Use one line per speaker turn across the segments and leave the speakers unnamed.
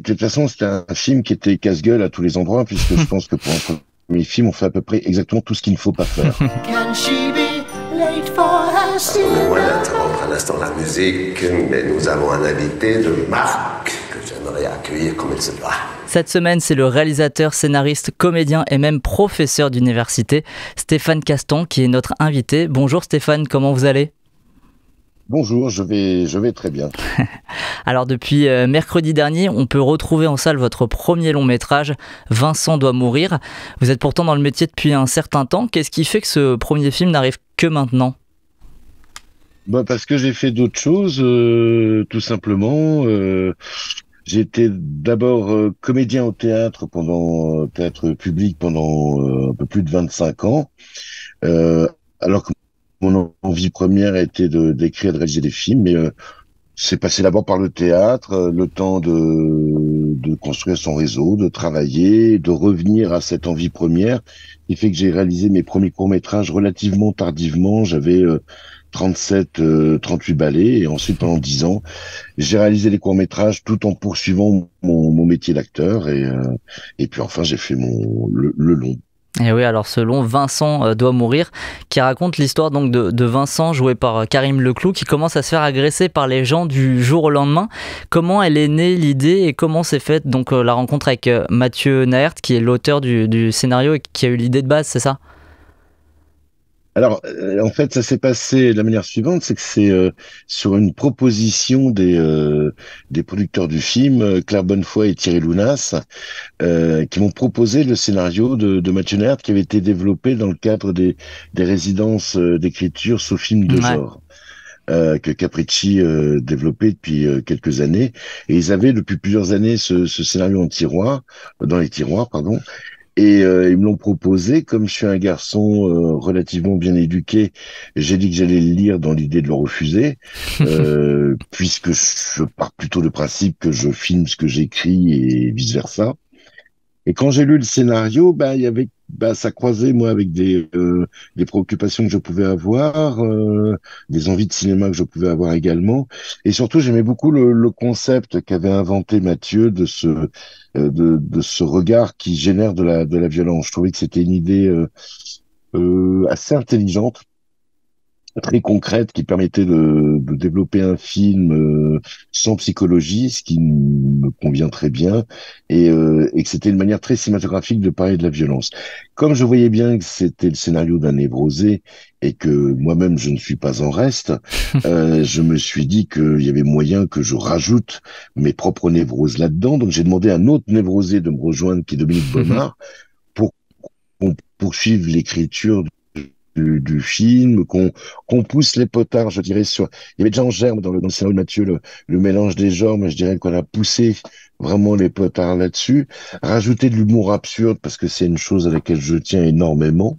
de toute façon, c'était un film qui était casse-gueule à tous les endroits, puisque je pense que pour un premier film, on fait à peu près exactement tout ce qu'il ne faut pas faire.
Can she be late for her
Pardonnez-moi d'interrompre un instant la musique, mais nous avons un invité de marque que j'aimerais accueillir comme il se doit.
Cette semaine, c'est le réalisateur, scénariste, comédien et même professeur d'université, Stéphane Castan, qui est notre invité. Bonjour Stéphane, comment vous allez ?
Bonjour, je vais très bien.
Alors depuis mercredi dernier, on peut retrouver en salle votre premier long métrage, Vincent doit mourir. Vous êtes pourtant dans le métier depuis un certain temps. Qu'est-ce qui fait que ce premier film n'arrive que maintenant ?
Parce que j'ai fait d'autres choses, tout simplement. J'ai été d'abord comédien au théâtre théâtre public pendant un peu plus de 25 ans, euh, alors que mon envie première était d'écrire, de réaliser des films, mais c'est passé d'abord par le théâtre, le temps de construire son réseau, de travailler, de revenir à cette envie première, qui fait que j'ai réalisé mes premiers courts-métrages relativement tardivement. J'avais 37, 38 ballets, et ensuite pendant 10 ans, j'ai réalisé les courts-métrages tout en poursuivant mon métier d'acteur, et puis enfin j'ai fait le long.
Et oui, alors ce long, Vincent doit mourir, qui raconte l'histoire donc de Vincent, joué par Karim Leclou, qui commence à se faire agresser par les gens du jour au lendemain. Comment elle est née l'idée et comment s'est faite donc la rencontre avec Mathieu Naert, qui est l'auteur du scénario et qui a eu l'idée de base, c'est ça ?
Alors, en fait, ça s'est passé de la manière suivante, c'est que c'est sur une proposition des producteurs du film, Claire Bonnefoy et Thierry Lounas, qui m'ont proposé le scénario de Mathieu Naert, qui avait été développé dans le cadre des résidences d'écriture sous film de
Ouais.
genre, que Capricci développait depuis quelques années. Et ils avaient depuis plusieurs années ce scénario dans les tiroirs, pardon. Et ils me l'ont proposé. Comme je suis un garçon relativement bien éduqué, j'ai dit que j'allais le lire dans l'idée de le refuser, puisque je pars plutôt du principe que je filme ce que j'écris et vice-versa. Et quand j'ai lu le scénario, ça croisait moi avec des préoccupations que je pouvais avoir, des envies de cinéma que je pouvais avoir également, et surtout j'aimais beaucoup le concept qu'avait inventé Mathieu de ce regard qui génère de la violence. Je trouvais que c'était une idée assez intelligente, très concrète, qui permettait de développer un film sans psychologie, ce qui me convient très bien, et que c'était une manière très cinématographique de parler de la violence. Comme je voyais bien que c'était le scénario d'un névrosé et que moi-même je ne suis pas en reste, je me suis dit qu'il y avait moyen que je rajoute mes propres névroses là-dedans. Donc j'ai demandé à un autre névrosé de me rejoindre, qui est Dominique Baumard, pour qu'on poursuive l'écriture du film, qu'on pousse les potards, je dirais, sur... Il y avait déjà en germe dans le scénario de Mathieu le mélange des genres, mais je dirais qu'on a poussé vraiment les potards là-dessus. Rajouter de l'humour absurde, parce que c'est une chose à laquelle je tiens énormément.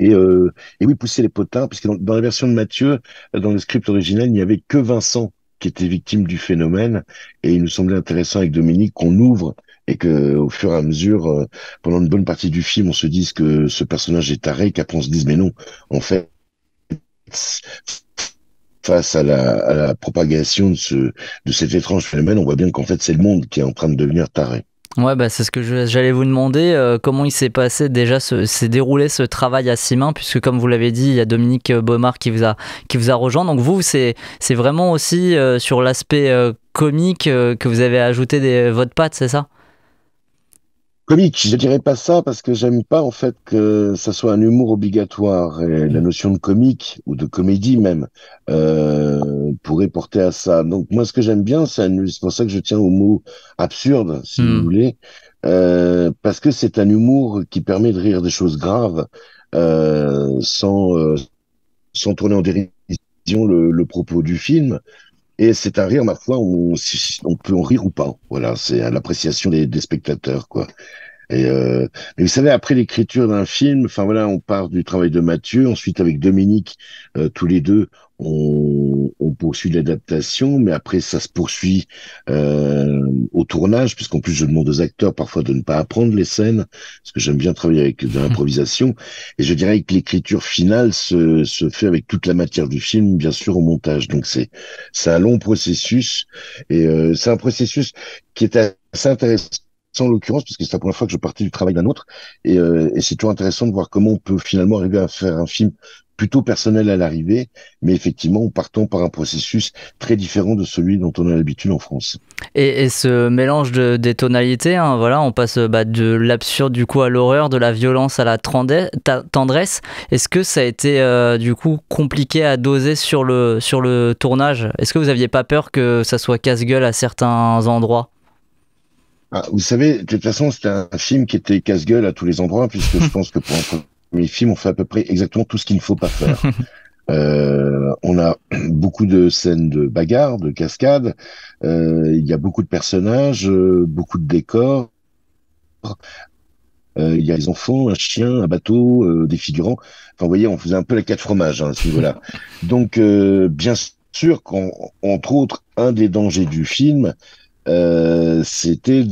Et oui, pousser les potards, puisque dans la version de Mathieu, dans le script original, il n'y avait que Vincent qui était victime du phénomène, et il nous semblait intéressant avec Dominique qu'on ouvre et que, au fur et à mesure, pendant une bonne partie du film, on se dise que ce personnage est taré, qu'après on se dise mais non, en fait, face à la propagation de cet étrange phénomène, on voit bien qu'en fait c'est le monde qui est en train de devenir taré.
Ouais, c'est ce que j'allais vous demander, comment il s'est passé déjà, s'est déroulé ce travail à 6 mains, puisque comme vous l'avez dit, il y a Dominique Baumard qui vous a rejoint. Donc vous, c'est vraiment aussi sur l'aspect comique que vous avez ajouté votre patte, c'est ça ?
Comique, je dirais pas ça parce que j'aime pas en fait que ça soit un humour obligatoire. Et la notion de comique ou de comédie même pourrait porter à ça. Donc moi, ce que j'aime bien, c'est pour ça que je tiens au mot absurde, si vous
Hmm.
voulez, parce que c'est un humour qui permet de rire des choses graves sans tourner en dérision le propos du film. Et c'est un rire, ma foi, on peut en rire ou pas. Voilà, c'est à l'appréciation des spectateurs, quoi. Mais vous savez, après l'écriture d'un film, enfin voilà, on part du travail de Mathieu, ensuite avec Dominique, tous les deux, on poursuit l'adaptation, mais après ça se poursuit au tournage, puisqu'en plus je demande aux acteurs parfois de ne pas apprendre les scènes, parce que j'aime bien travailler avec de l'improvisation, et je dirais que l'écriture finale se fait avec toute la matière du film, bien sûr au montage. Donc c'est un long processus, et c'est un processus qui est assez intéressant en l'occurrence, parce que c'est la première fois que je partais du travail d'un autre, et c'est toujours intéressant de voir comment on peut finalement arriver à faire un film plutôt personnel à l'arrivée, mais effectivement en partant par un processus très différent de celui dont on a l'habitude en France.
Et ce mélange des tonalités, hein, voilà, on passe de l'absurde du coup à l'horreur, de la violence à la tendresse. Est-ce que ça a été du coup compliqué à doser sur le tournage? Est-ce que vous aviez pas peur que ça soit casse-gueule à certains endroits?
Ah, vous savez, de toute façon, c'était un film qui était casse-gueule à tous les endroits, puisque je pense que pour un premier film, on fait à peu près exactement tout ce qu'il ne faut pas faire. On a beaucoup de scènes de bagarre, de cascades, il y a beaucoup de personnages, beaucoup de décors, il y a des enfants, un chien, un bateau, des figurants. Enfin, vous voyez, on faisait un peu la quatre fromages à ce niveau-là. Donc, bien sûr qu'entre autres, un des dangers du film, c'était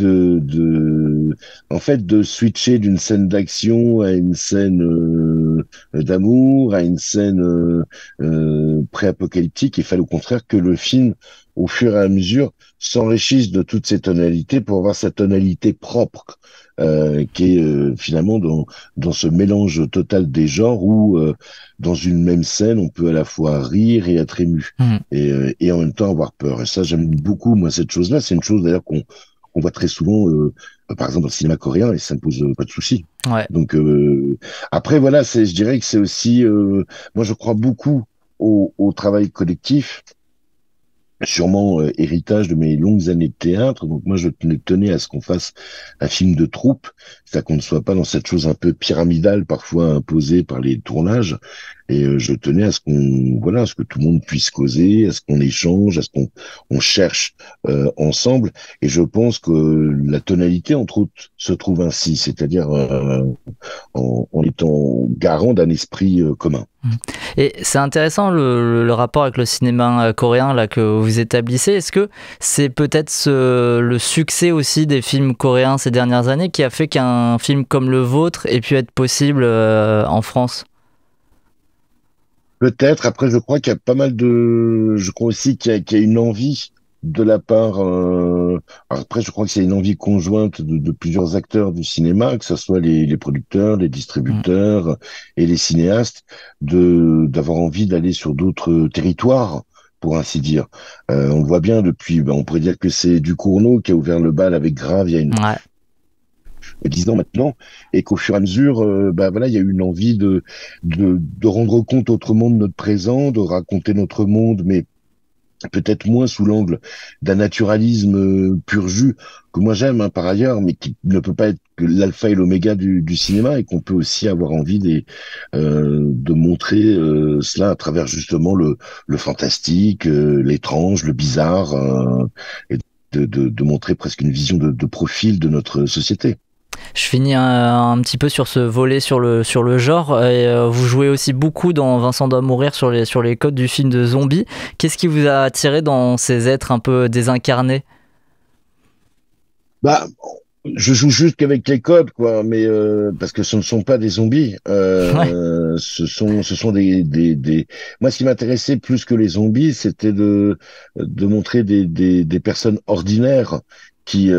en fait, de switcher d'une scène d'action à une scène d'amour, à une scène pré-apocalyptique. Il fallait au contraire que le film, au fur et à mesure, s'enrichisse de toutes ces tonalités pour avoir sa tonalité propre, qui est finalement dans ce mélange total des genres où, dans une même scène, on peut à la fois rire et être ému et en même temps avoir peur. Et ça, j'aime beaucoup, moi, cette chose-là. C'est une chose d'ailleurs qu'on voit très souvent, par exemple, dans le cinéma coréen, et ça ne pose pas de souci.
Ouais.
Donc, après, voilà, je dirais que c'est aussi, moi, je crois beaucoup au travail collectif, sûrement héritage de mes longues années de théâtre. Donc moi, je tenais à ce qu'on fasse un film de troupe, c'est-à-dire qu'on ne soit pas dans cette chose un peu pyramidale, parfois imposée par les tournages. Et je tenais à ce à ce que tout le monde puisse causer, à ce qu'on échange, à ce qu'on cherche ensemble. Et je pense que la tonalité, entre autres, se trouve ainsi, c'est-à-dire en étant garant d'un esprit commun.
Et c'est intéressant le rapport avec le cinéma coréen là, que vous établissez. Est-ce que c'est peut-être le succès aussi des films coréens ces dernières années qui a fait qu'un film comme le vôtre ait pu être possible en France?
Peut-être. Après, je crois qu'il y a pas mal je crois aussi qu'il y a une envie de la part. Alors après, je crois que c'est une envie conjointe de plusieurs acteurs du cinéma, que ce soit les producteurs, les distributeurs et les cinéastes, d'avoir envie d'aller sur d'autres territoires, pour ainsi dire. On le voit bien depuis. On pourrait dire que c'est Ducournau qui a ouvert le bal avec Grave il y a 10 ans maintenant, et qu'au fur et à mesure, voilà, il y a eu une envie de rendre compte autrement de notre présent, de raconter notre monde, mais peut-être moins sous l'angle d'un naturalisme pur jus, que moi j'aime par ailleurs, mais qui ne peut pas être que l'alpha et l'oméga du cinéma, et qu'on peut aussi avoir envie de montrer cela à travers justement le fantastique, l'étrange, le bizarre, et de montrer presque une vision de profil de notre société.
Je finis un petit peu sur ce volet sur le genre. Et, vous jouez aussi beaucoup dans Vincent doit mourir sur les codes du film de zombies. Qu'est-ce qui vous a attiré dans ces êtres un peu désincarnés?
Bah, je joue juste qu'avec les codes, quoi, mais parce que ce ne sont pas des zombies. Ce sont Moi, ce qui m'intéressait plus que les zombies, c'était de montrer des personnes ordinaires qui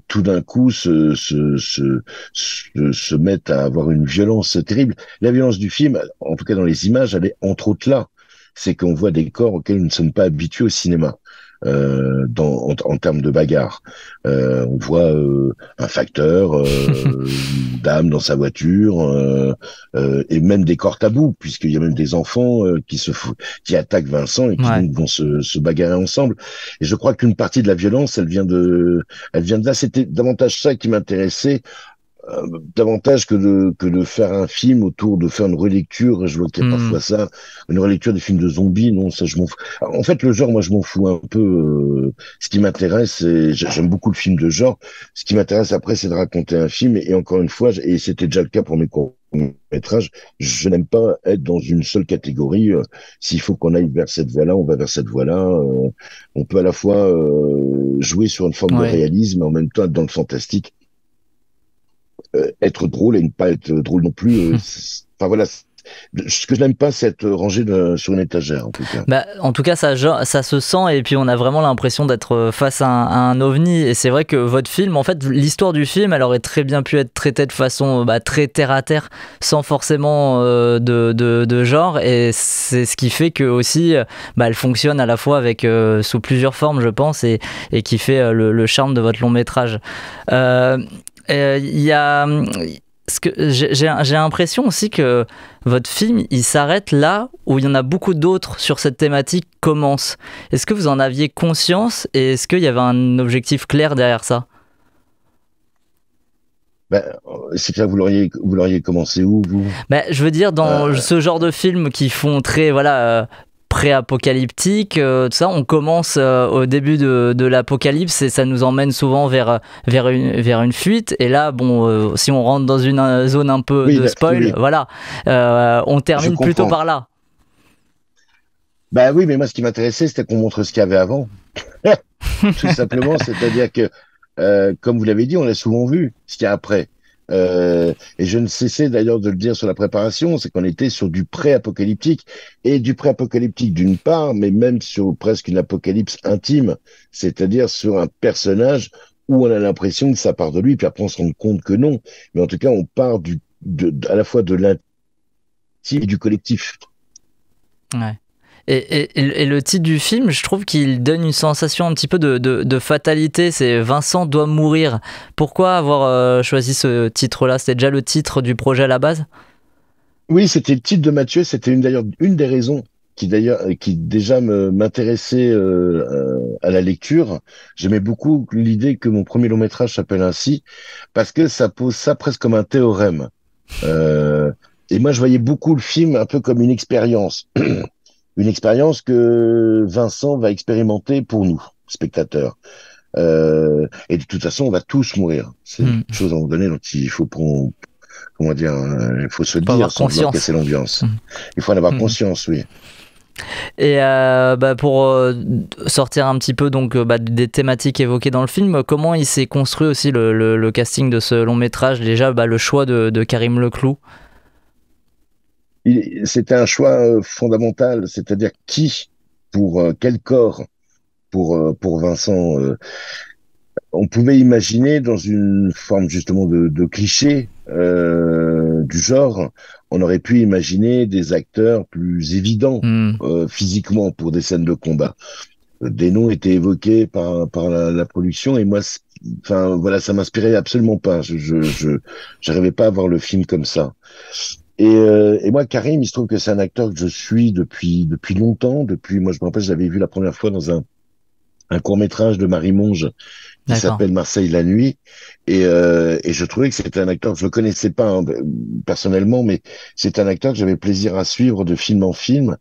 tout d'un coup se mettent à avoir une violence terrible. La violence du film, en tout cas dans les images, elle est entre autres là. C'est qu'on voit des corps auxquels nous ne sommes pas habitués au cinéma. En termes de bagarre. On voit un facteur, une dame dans sa voiture, et même des corps tabous, puisqu'il y a même des enfants qui attaquent Vincent et qui vont se bagarrer ensemble. Et je crois qu'une partie de la violence, elle vient de là. C'était davantage ça qui m'intéressait. davantage que de faire un film autour de faire une relecture. Je vois qu'il y a parfois ça, une relecture des films de zombies. Non, ça, je m'en fous. Alors, en fait, le genre, moi, je m'en fous un peu. Ce qui m'intéresse, j'aime beaucoup le film de genre. Ce qui m'intéresse après, c'est de raconter un film. Et encore une fois, et c'était déjà le cas pour mes courts-métrages, je n'aime pas être dans une seule catégorie. S'il faut qu'on aille vers cette voie-là, on va vers cette voie-là. On peut à la fois jouer sur une forme de réalisme, mais en même temps être dans le fantastique. Être drôle et ne pas être drôle non plus. Enfin voilà, ce que je n'aime pas, c'est être rangé sur une étagère en tout cas.
Bah, en tout cas, ça se sent et puis on a vraiment l'impression d'être face à un ovni. Et c'est vrai que votre film, en fait, l'histoire du film, elle aurait très bien pu être traitée de façon très terre à terre, sans forcément de genre. Et c'est ce qui fait que aussi, elle fonctionne à la fois avec sous plusieurs formes, je pense, et qui fait le charme de votre long métrage. Il y a j'ai l'impression aussi que votre film il s'arrête là où il y en a beaucoup d'autres sur cette thématique commencent. Est-ce que vous en aviez conscience et est-ce qu'il y avait un objectif clair derrière ça?
C'est clair, vous l'auriez commencé où, vous?
Je veux dire, dans ce genre de films qui font très pré-apocalyptique, tout ça, on commence au début de l'apocalypse et ça nous emmène souvent vers une fuite. Et là, si on rentre dans une zone un peu de spoil, voilà, on termine plutôt par là.
Oui, mais moi, ce qui m'intéressait, c'était qu'on montre ce qu'il y avait avant. Tout simplement, c'est-à-dire que, comme vous l'avez dit, on l'a souvent vu, ce qu'il y a après. Et je ne cessais d'ailleurs de le dire sur la préparation, c'est qu'on était sur du pré-apocalyptique et du pré-apocalyptique d'une part, mais même sur presque une apocalypse intime, c'est-à-dire sur un personnage où on a l'impression que ça part de lui, puis après on se rend compte que non. Mais en tout cas, on part à la fois de l'intime et du collectif.
Ouais. Et le titre du film, je trouve qu'il donne une sensation un petit peu de fatalité. C'est Vincent doit mourir. Pourquoi avoir choisi ce titre-là? C'était déjà le titre du projet à la base?
Oui, c'était le titre de Mathieu. C'était d'ailleurs une des raisons qui déjà m'intéressait à la lecture. J'aimais beaucoup l'idée que mon premier long métrage s'appelle ainsi parce que ça pose ça presque comme un théorème. Et moi, je voyais beaucoup le film un peu comme une expérience. Une expérience que Vincent va expérimenter pour nous, spectateurs. Et de toute façon, on va tous mourir. C'est une chose à un moment donné dont il faut comment dire, il faut se dire sans vouloir casser l'ambiance. Il faut en avoir conscience, oui.
Et pour sortir un petit peu donc des thématiques évoquées dans le film, comment il s'est construit aussi le casting de ce long métrage? Déjà, le choix de Karim Leclou.
C'était un choix fondamental, c'est-à-dire pour quel corps pour Vincent. On pouvait imaginer dans une forme justement de cliché du genre, on aurait pu imaginer des acteurs plus évidents physiquement pour des scènes de combat. Des noms étaient évoqués par la production et moi, enfin voilà, ça m'inspirait absolument pas. Je j'arrivais pas à voir le film comme ça. Et moi, Karim, il se trouve que c'est un acteur que je suis depuis longtemps. Moi, je me rappelle, j'avais vu la première fois dans un court-métrage de Marie Monge qui s'appelle Marseille la nuit. Et je trouvais que c'était un acteur que je ne connaissais pas personnellement, mais c'est un acteur que j'avais plaisir à suivre de film en film.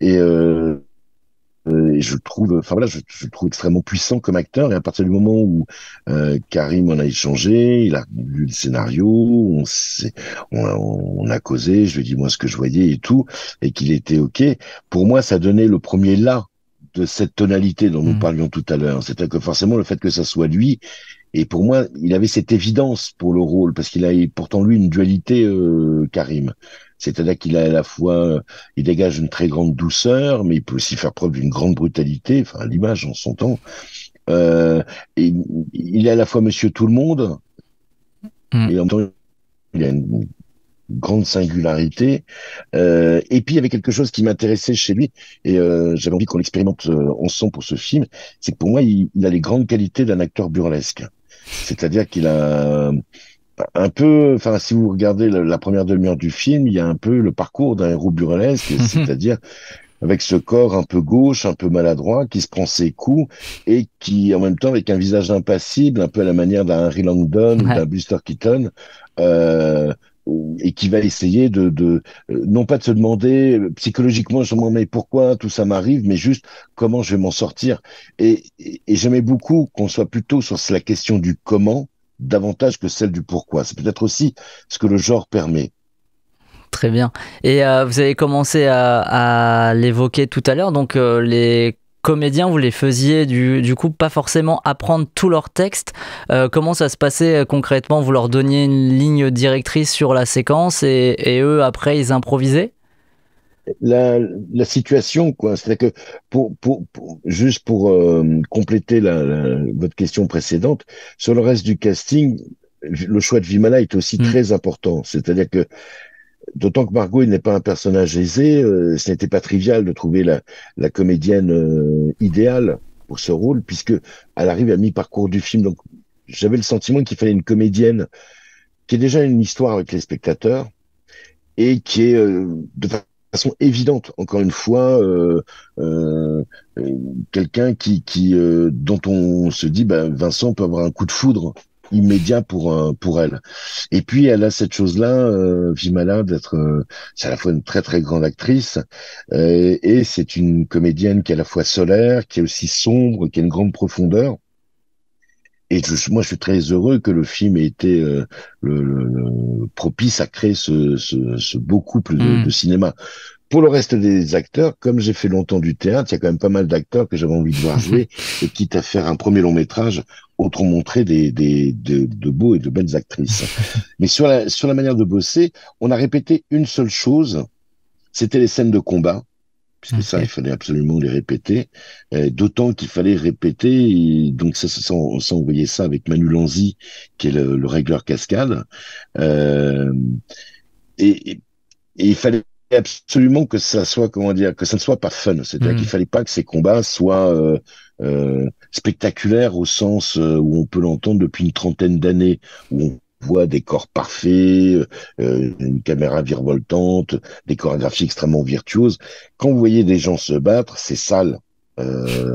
Et je trouve, enfin voilà, je trouve extrêmement puissant comme acteur. Et à partir du moment où Karim en a échangé, il a lu le scénario, on a causé, je lui ai dit moi ce que je voyais et tout, et qu'il était ok. Pour moi, ça donnait le premier là de cette tonalité dont nous parlions tout à l'heure. C'est-à-dire que forcément le fait que ça soit lui. Et pour moi, il avait cette évidence pour le rôle, parce qu'il a pourtant lui une dualité, Karim. C'est-à-dire qu'il a à la fois, il dégage une très grande douceur, mais il peut aussi faire preuve d'une grande brutalité, enfin l'image en son temps. Et il est à la fois Monsieur Tout le Monde, et en même temps, il a une grande singularité. Et puis il y avait quelque chose qui m'intéressait chez lui, et j'avais envie qu'on l'expérimente ensemble pour ce film, c'est que pour moi, il a les grandes qualités d'un acteur burlesque. C'est-à-dire qu'il a un peu, enfin, si vous regardez la première demi-heure du film, il y a un peu le parcours d'un héros burlesque, c'est-à-dire avec ce corps un peu gauche, un peu maladroit, qui se prend ses coups et qui, en même temps, avec un visage impassible, un peu à la manière d'un Harry Langdon ou
Ouais.
d'un Buster Keaton, euh, et qui va essayer non pas de se demander psychologiquement, je me demande mais pourquoi tout ça m'arrive, mais juste comment je vais m'en sortir. Et j'aimais beaucoup qu'on soit plutôt sur la question du comment, davantage que celle du pourquoi. C'est peut-être aussi ce que le genre permet.
Très bien. Et vous avez commencé à l'évoquer tout à l'heure, donc les comédiens, vous les faisiez du coup pas forcément apprendre tout leur texte. Comment ça se passait concrètement? Vous leur donniez une ligne directrice sur la séquence et eux, après, ils improvisaient?
la, la situation, quoi. C'est-à-dire que juste pour compléter votre question précédente, sur le reste du casting, le choix de Vimala est aussi
Hmm.
très important. C'est-à-dire que, d'autant que Margot, il n'est pas un personnage aisé, ce n'était pas trivial de trouver la comédienne idéale pour ce rôle, puisque elle arrive à mi-parcours du film. Donc, j'avais le sentiment qu'il fallait une comédienne qui ait déjà une histoire avec les spectateurs et qui est de façon évidente, encore une fois, euh, quelqu'un dont on se dit, bah, Vincent peut avoir un coup de foudre immédiat pour elle. Et puis elle a cette chose-là, Vimala, c'est à la fois une très très grande actrice, et c'est une comédienne qui est à la fois solaire, qui est aussi sombre, qui a une grande profondeur. Et moi, je suis très heureux que le film ait été propice à créer ce beau couple de
Hmm.
cinéma. Pour le reste des acteurs, comme j'ai fait longtemps du théâtre, il y a quand même pas mal d'acteurs que j'avais envie de voir jouer, et quitte à faire un premier long métrage, autant montrer de beaux et de belles actrices. Mais sur la manière de bosser, on a répété une seule chose, c'était les scènes de combat, puisque ça, il
Ok.
fallait absolument les répéter, d'autant qu'il fallait répéter, et donc ça, on voyait ça avec Manu Lanzi, qui est le régleur cascade, euh, et, et il fallait absolument que ça soit, comment dire, que ça ne soit pas fun. C'est-à-dire qu'il
Hmm.
fallait pas que ces combats soient spectaculaires au sens où on peut l'entendre depuis une trentaine d'années, où on voit des corps parfaits, une caméra virevoltante, des chorégraphies extrêmement virtuoses. Quand vous voyez des gens se battre, c'est sale.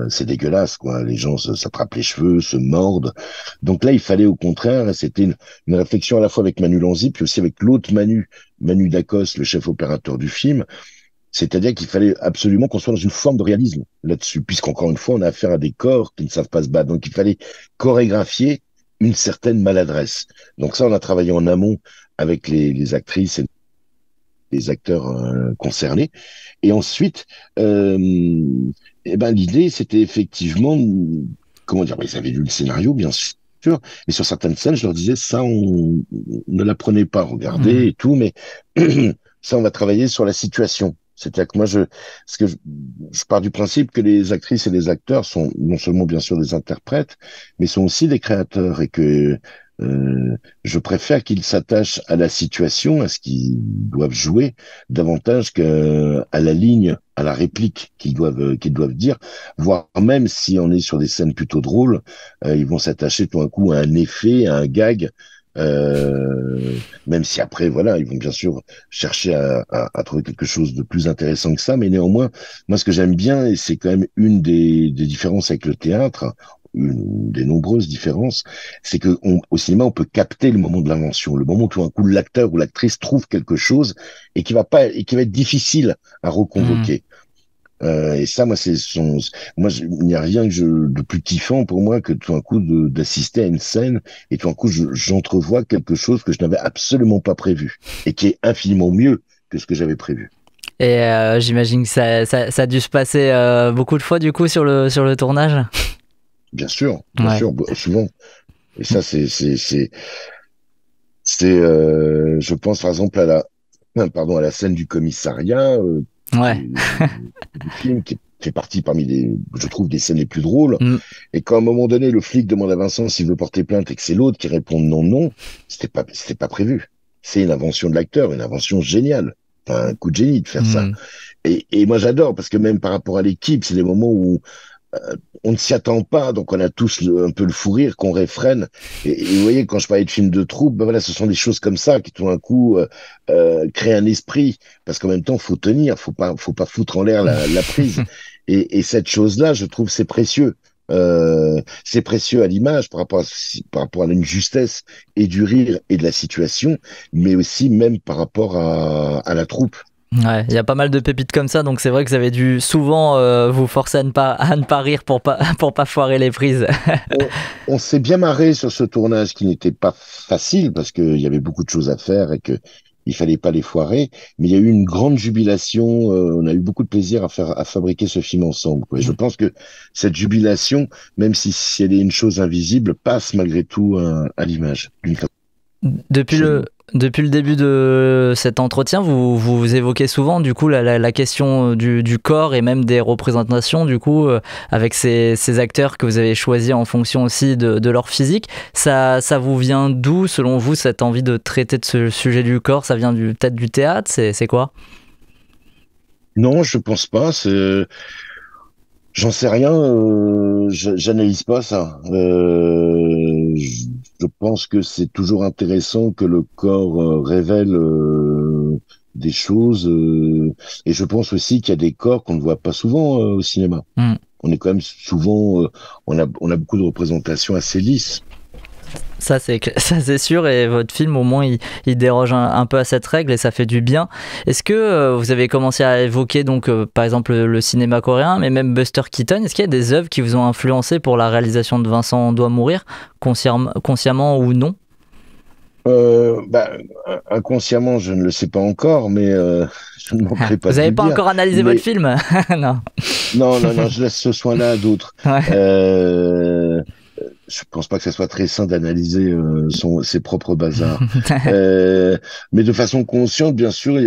C'est dégueulasse, quoi. Les gens s'attrapent les cheveux, se mordent. Donc là, il fallait au contraire, c'était une réflexion à la fois avec Manu Lanzi, puis aussi avec l'autre Manu Dacos, le chef opérateur du film. C'est-à-dire qu'il fallait absolument qu'on soit dans une forme de réalisme là-dessus, puisqu'encore une fois, on a affaire à des corps qui ne savent pas se battre. Donc il fallait chorégraphier une certaine maladresse. Donc ça, on a travaillé en amont avec les actrices et les acteurs concernés. Et ensuite, eh ben, l'idée, c'était effectivement, comment dire, ils avaient lu le scénario, bien sûr, mais sur certaines scènes, je leur disais, ça, on ne l'apprenait pas, regardez
Hmm.
et tout, mais ça, on va travailler sur la situation. C'est-à-dire que moi, parce que je pars du principe que les actrices et les acteurs sont non seulement, bien sûr, des interprètes, mais sont aussi des créateurs et que je préfère qu'ils s'attachent à la situation, à ce qu'ils doivent jouer, davantage qu'à la ligne, à la réplique qu'ils doivent dire, voire même si on est sur des scènes plutôt drôles, ils vont s'attacher tout d'un coup à un effet, à un gag, même si après, voilà, ils vont bien sûr chercher à trouver quelque chose de plus intéressant que ça, mais néanmoins, moi, ce que j'aime bien, et c'est quand même une des différences avec le théâtre, une des nombreuses différences, c'est que au cinéma, on peut capter le moment de l'invention, le moment où tout d'un coup l'acteur ou l'actrice trouve quelque chose et qui va être difficile à
Hmm.
reconvoquer. Et ça, moi, il n'y a rien de plus kiffant pour moi que tout d'un coup d'assister à une scène et tout d'un coup j'entrevois quelque chose que je n'avais absolument pas prévu et qui est infiniment mieux que ce que j'avais prévu.
Et j'imagine que ça a dû se passer beaucoup de fois du coup sur le tournage.
Bien
Ouais,
sûr, souvent. Et ça, je pense par exemple pardon, à la scène du commissariat,
ouais.
du film qui fait partie parmi je trouve, des scènes les plus drôles.
Hmm.
Et quand à un moment donné, le flic demande à Vincent s'il veut porter plainte et que c'est l'autre qui répond non, non, c'était pas prévu. C'est une invention de l'acteur, une invention géniale. Enfin, un coup de génie de faire ça.
Hmm.
Et moi, j'adore parce que même par rapport à l'équipe, c'est des moments où on ne s'y attend pas, donc on a tous un peu le fou rire qu'on réfrène. Et vous voyez, quand je parlais de films de troupe, ben voilà, ce sont des choses comme ça qui tout d'un coup créent un esprit, parce qu'en même temps, faut tenir, faut pas foutre en l'air la prise. Et cette chose-là, je trouve, c'est précieux à l'image par rapport à une justesse et du rire et de la situation, mais aussi même par rapport à la troupe.
Ouais, il y a pas mal de pépites comme ça, donc c'est vrai que vous avez dû souvent vous forcer à ne pas rire pour pas foirer les prises.
On, on s'est bien marré sur ce tournage qui n'était pas facile parce qu'il y avait beaucoup de choses à faire et que il fallait pas les foirer, mais il y a eu une grande jubilation, on a eu beaucoup de plaisir à fabriquer ce film ensemble, quoi. Et je pense que cette jubilation, même si elle est une chose invisible, passe malgré tout à l'image d'une
Depuis
façon.
depuis le début de cet entretien, vous évoquez souvent du coup la question du corps et même des représentations du coup avec ces acteurs que vous avez choisis en fonction aussi de leur physique. Ça vous vient d'où selon vous cette envie de traiter de ce sujet du corps? Ça vient peut-être du théâtre? C'est quoi?
Non, je pense pas. J'en sais rien. J'analyse pas ça. Je pense que c'est toujours intéressant que le corps révèle des choses. Et je pense aussi qu'il y a des corps qu'on ne voit pas souvent au cinéma.
Hmm.
On est quand même souvent, on a beaucoup de représentations assez lisses.
Ça c'est sûr, et votre film au moins il déroge un peu à cette règle et ça fait du bien. Est-ce que vous avez commencé à évoquer donc par exemple le cinéma coréen, mais même Buster Keaton, est-ce qu'il y a des œuvres qui vous ont influencé pour la réalisation de Vincent doit mourir, consciemment ou non?
Bah, inconsciemment, je ne le sais pas encore, mais je ne manquerai pas
Vous
de
n'avez
vous le
pas
dire.
encore analysé votre
Mais
film? Non.
non, je laisse ce soin-là à d'autres.
Ouais.
Euh, je pense pas que ce soit très sain d'analyser ses propres bazars. Euh, mais de façon consciente, bien sûr,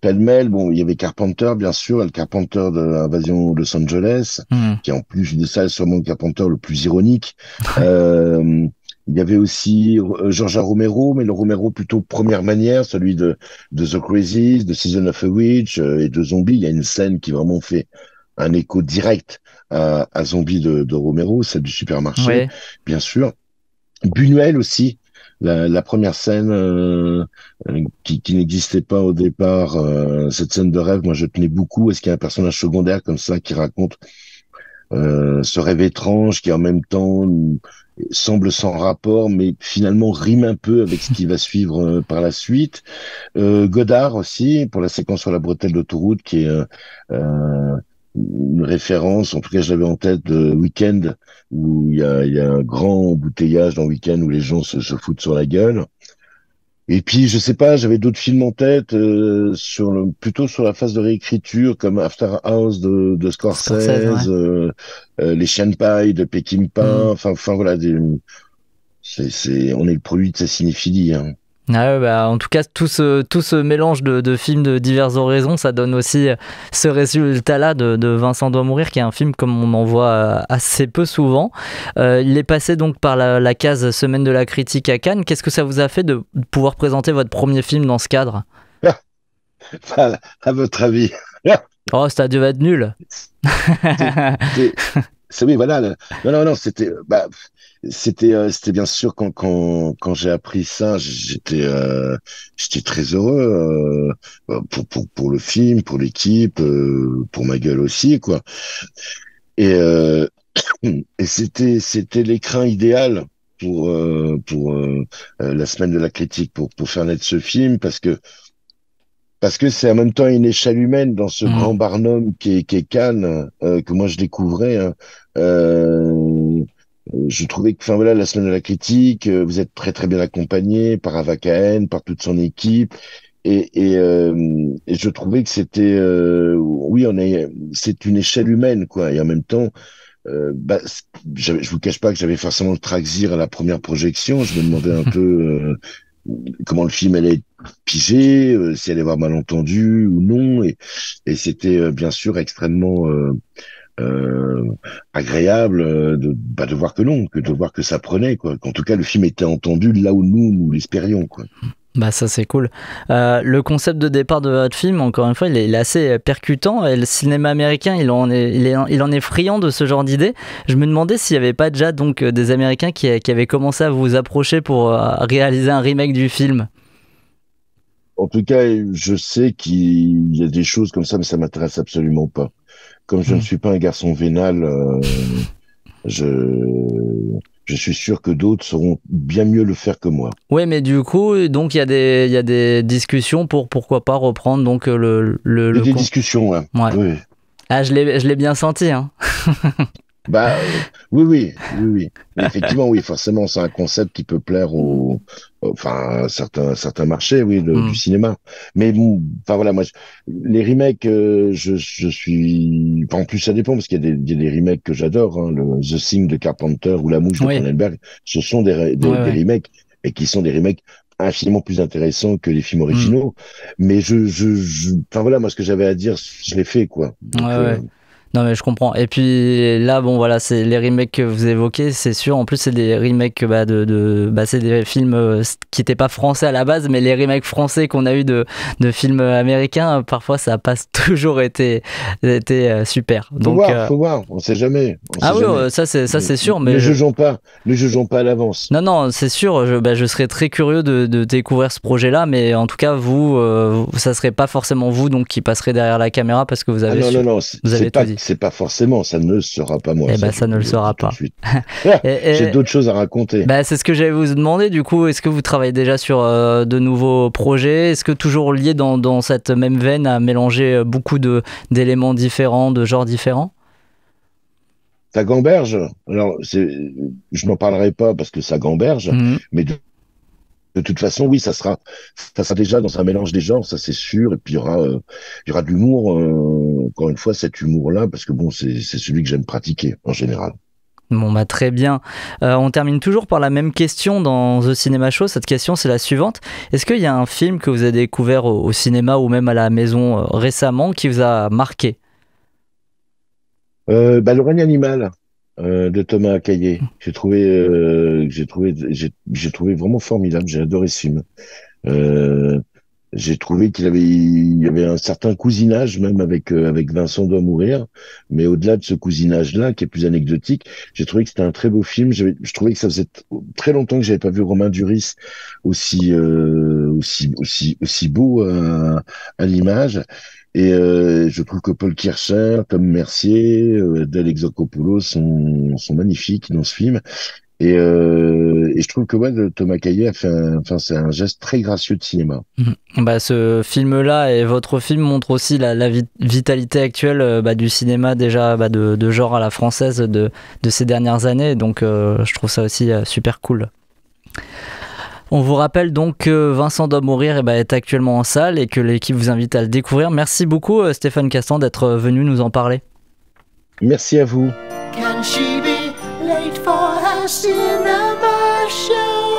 pêle-mêle, bon, il y avait Carpenter, bien sûr, le Carpenter de Invasion Los Angeles,
Hmm.
qui en plus de ça est sûrement le Carpenter le plus ironique.
Ouais.
Il y avait aussi George Romero, mais le Romero plutôt première manière, celui de The Crazies, de Season of a Witch et de Zombie. Il y a une scène qui vraiment fait un écho direct à Zombie de Romero, celle du supermarché,
Ouais.
bien sûr. Buñuel aussi, la première scène qui n'existait pas au départ, cette scène de rêve, moi je tenais beaucoup. Est-ce qu'il y a un personnage secondaire comme ça qui raconte ce rêve étrange qui en même temps semble sans rapport, mais finalement rime un peu avec ce qui va suivre par la suite. Godard aussi, pour la séquence sur la bretelle d'autoroute, qui est euh, une référence, en tout cas je l'avais en tête, de Weekend, où il y a un grand embouteillage dans Weekend où les gens se foutent sur la gueule. Et puis, je sais pas, j'avais d'autres films en tête, plutôt sur la phase de réécriture, comme After Hours de
Scorsese, ouais.
Scorsese, Les Chiens de paille de Peckinpah,
Hmm.
enfin voilà, on est le produit de sa cinéphilie, hein.
Ah ouais, bah, en tout cas, tout ce mélange de films de diverses horizons, ça donne aussi ce résultat-là de Vincent doit mourir, qui est un film comme on en voit assez peu souvent. Il est passé donc par la case Semaine de la critique à Cannes. Qu'est-ce que ça vous a fait de pouvoir présenter votre premier film dans ce cadre?
Voilà, à votre avis.
Oh, ça devait être nul.
C'est, c'est, oui, voilà. Non, c'était bien sûr quand j'ai appris ça, j'étais très heureux pour le film, pour l'équipe, pour ma gueule aussi, quoi. Et, et c'était l'écran idéal pour la semaine de la critique, pour faire naître ce film, parce que c'est en même temps une échelle humaine dans ce
Hmm.
grand Barnum qui est Cannes, que moi je découvrais, hein. Je trouvais que, enfin voilà, la semaine de la critique, vous êtes très très bien accompagné par Ava Cahen, par toute son équipe, et je trouvais que oui, c'est une échelle humaine, quoi. Et en même temps, je vous cache pas que j'avais forcément le trac-zir à la première projection. Je me demandais un peu comment le film allait être pigé, s'il allait avoir malentendu ou non. Et c'était bien sûr extrêmement euh, agréable de voir que non, que de voir que ça prenait, quoi. Qu'en tout cas, le film était entendu là où nous l'espérions, quoi.
Bah ça c'est cool. Le concept de départ de votre film, encore une fois, il est assez percutant et le cinéma américain, il en est friand de ce genre d'idées. Je me demandais s'il n'y avait pas déjà donc des Américains qui avaient commencé à vous approcher pour réaliser un remake du film.
En tout cas, je sais qu'il y a des choses comme ça, mais ça m'intéresse absolument pas. Comme je ne
Hmm.
suis pas un garçon vénal, je suis sûr que d'autres sauront bien mieux le faire que moi.
Ouais, mais du coup, donc il y a des discussions pour pourquoi pas reprendre donc
Il y a des discussions, ouais.
Ouais.
Oui.
Ah, je l'ai bien senti, hein.
Bah, oui. Mais effectivement, oui, forcément, c'est un concept qui peut plaire enfin, certains marchés, oui,
Hmm.
du cinéma. Mais bon, enfin voilà, les remakes, je suis, enfin, en plus, ça dépend parce qu'il y a des remakes que j'adore, hein, The Thing de Carpenter ou La Mouche de
Oui,
Cronenberg. Ce sont
ouais,
des
ouais.
remakes et qui sont des remakes infiniment plus intéressants que les films
Hmm.
originaux. Mais enfin voilà, moi, ce que j'avais à dire, je l'ai fait, quoi.
Ouais,
Donc,
ouais. Non mais je comprends. Et puis là, bon voilà, c'est les remakes que vous évoquez, c'est sûr. En plus, c'est des remakes c'est des films qui n'étaient pas français à la base, mais les remakes français qu'on a eu de films américains, parfois ça n'a pas toujours été super. Donc
faut voir, on sait
ah oui,
jamais.
ça c'est sûr,
Ne
mais
jugeons pas, ne jugeons pas à l'avance.
non non, c'est sûr. Je serais très curieux de découvrir ce projet-là, mais en tout cas ça serait pas forcément vous donc qui passerez derrière la caméra parce que
Ah non, non, non,
vous avez tout dit.
c'est pas forcément, ça ne sera pas moi,
Eh ben ça ne le
je le
sera
dis tout de
pas.
suite. Ah, j'ai
Et,
d'autres choses à raconter.
bah, c'est ce que j'allais vous demander du coup. Est-ce que vous travaillez déjà sur de nouveaux projets? Est-ce que toujours lié dans cette même veine à mélanger beaucoup d'éléments différents, de genres différents?
Ça gamberge, alors je n'en parlerai pas parce que ça gamberge,
Mhm.
mais de toute façon, oui, ça sera déjà dans un mélange des genres, ça c'est sûr, et puis il y aura de l'humour, encore une fois, cet humour-là, parce que bon, c'est celui que j'aime pratiquer, en général.
Bon bah très bien. On termine toujours par la même question dans The Cinema Show. Cette question c'est la suivante. Est-ce qu'il y a un film que vous avez découvert au cinéma ou même à la maison récemment qui vous a marqué?
Le règne animal de Thomas Caillet, j'ai trouvé vraiment formidable. J'ai adoré ce film. Euh, j'ai trouvé il y avait un certain cousinage même avec Vincent doit mourir, mais au-delà de ce cousinage-là, qui est plus anecdotique, j'ai trouvé que c'était un très beau film. Je trouvais que ça faisait très longtemps que j'avais pas vu Romain Duris aussi beau à l'image. Et je trouve que Paul Kircher, Tom Mercier, Adèle Exarchopoulos sont magnifiques dans ce film. Et je trouve que ouais, Thomas Caillet enfin, c'est un geste très gracieux de cinéma.
Mhm. Bah, ce film-là et votre film montrent aussi la vitalité actuelle du cinéma déjà de genre à la française de ces dernières années. Donc je trouve ça aussi super cool. On vous rappelle donc que Vincent doit mourir est actuellement en salle et que l'équipe vous invite à le découvrir. Merci beaucoup Stéphane Castan d'être venu nous en parler.
Merci à vous.
Can she be late for her cinema show?